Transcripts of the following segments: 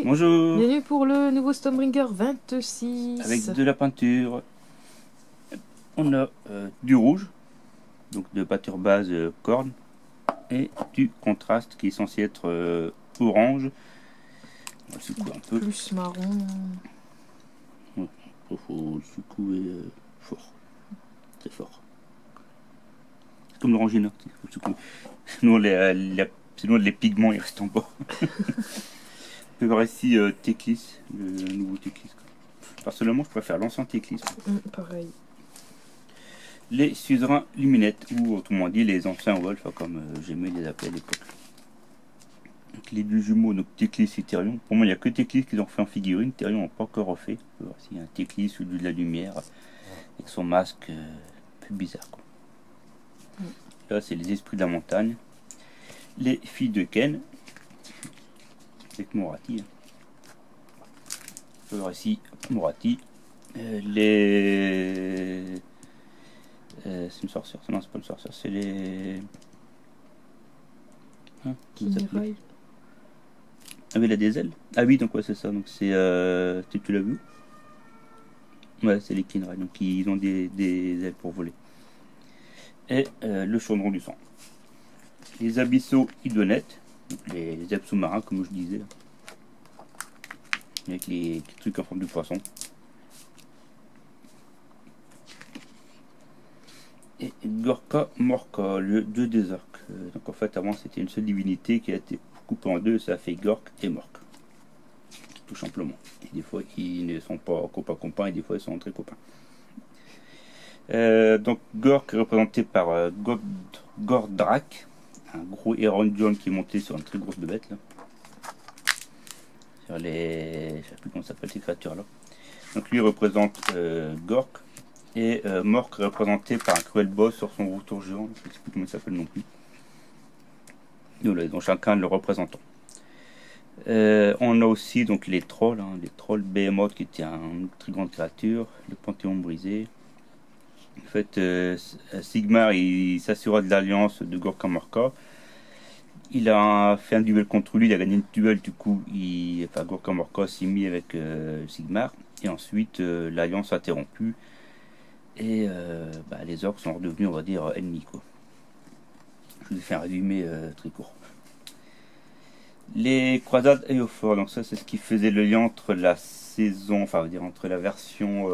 Bonjour. Bienvenue pour le nouveau Stormbringer 26. Avec de la peinture. On a du rouge, donc de peinture base corne, et du contraste qui est censé être orange. On va le secouer un peu. Plus marron. Ouais, il faut le secouer fort. Très fort. C'est comme l'orangina. Sinon les pigments ils restent en bas. On peut voir ici Teclis, le nouveau Teclis. Personnellement, je préfère l'ancien Teclis. Pareil. Les suzerains luminettes, ou autrement dit les anciens Wolf, comme j'aimais les appeler à l'époque. Donc les deux jumeaux, donc Teclis et Therion. Pour moi, il n'y a que Teclis qui ont fait en figurine. Therion n'a pas encore refait. On peut voir ici un Teclis, celui de la lumière, avec son masque un peu bizarre. Quoi. Là, c'est les esprits de la montagne. Les filles de Ken, avec Morati. On peut voir ici Morati. C'est une sorcière, non c'est pas une sorcière, c'est les... Hein, Kiniraï. ah mais il a des ailes. Ah oui, donc ouais c'est ça, donc c'est... tu l'as vu? Ouais, c'est les Kiniraï, donc ils ont des ailes pour voler. Et le chaudron du sang. Les abyssaux idonettes, donc les zèbres sous-marins comme je disais. Avec les trucs en forme de poisson. Et Gorka Morka, le dieu des orques. Donc en fait avant c'était une seule divinité qui a été coupée en deux, ça a fait Gork et Mork. Tout simplement. Et des fois ils ne sont pas copains et des fois ils sont très copains. Donc Gork est représenté par Gordrak, un gros héron jaune qui est monté sur une très grosse bête là. Sur les... je sais plus comment s'appelle ces créatures là. Donc lui représente Gork. Et Mork représenté par un cruel boss sur son retour géant, je ne sais plus comment il s'appelle non plus. Et voilà, donc chacun le représentant. On a aussi donc les trolls, les trolls Behemoth qui était une très grande créature, le Panthéon brisé. En fait, Sigmar il s'assura de l'alliance de Gorka Morka. Il a fait un duel contre lui, il a gagné une duel, du coup Gorka Morka s'est mis avec Sigmar. Et ensuite l'alliance a interrompu. Et les orques sont redevenus, on va dire, ennemis, quoi. Je vous ai fait un résumé très court. Les croisades Eofor, donc ça c'est ce qui faisait le lien entre la saison, enfin on va dire entre la version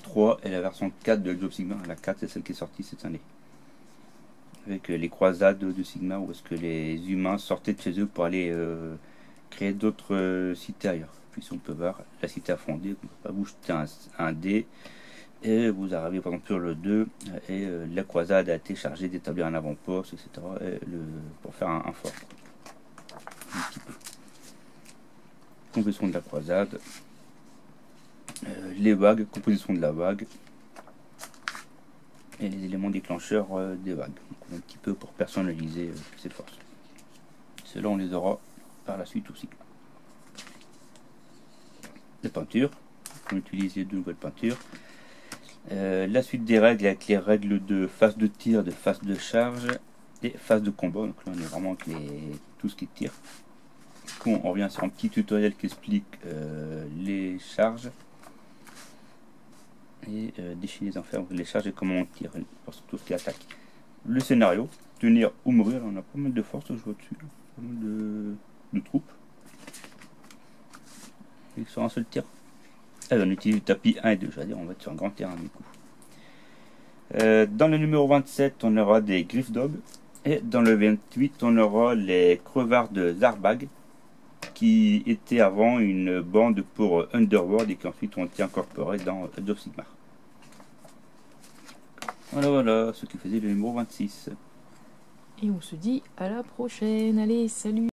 3 et la version 4 de Age of Sigmar. La 4 c'est celle qui est sortie cette année. Avec les croisades de Sigmar, où est-ce que les humains sortaient de chez eux pour aller créer d'autres cités ailleurs. Puis on peut voir la cité a fondé, vous jetez un dé et vous arrivez par exemple sur le 2 et la croisade a été chargée d'établir un avant-poste, etc. Pour faire un fort. Un petit peu. Composition de la croisade, les vagues, composition de la vague et les éléments déclencheurs des vagues. Donc, un petit peu pour personnaliser cette force. Ceux-là on les aura par la suite aussi. La peinture, on utilise les deux nouvelles peintures. La suite des règles avec les règles de phase de tir, de phase de charge et phase de combat. Donc là on est vraiment avec tout ce qui tire. Du coup on revient sur un petit tutoriel qui explique les charges et déchirer les enfers, les charges et comment on tire pour tout ce qui attaque. Le scénario, tenir ou mourir, on a pas mal de force, je vois dessus, pas mal de troupes. Et sur un seul tir. On utilise le tapis 1 et 2, c'est-à-dire on va être sur un grand terrain du coup. Dans le numéro 27, on aura des griffes d'aube. Et dans le 28, on aura les crevards de Zarbag, qui étaient avant une bande pour Underworld et qui ensuite ont été incorporés dans Age of Sigmar. Voilà ce qui faisait le numéro 26. Et on se dit à la prochaine. Allez, salut!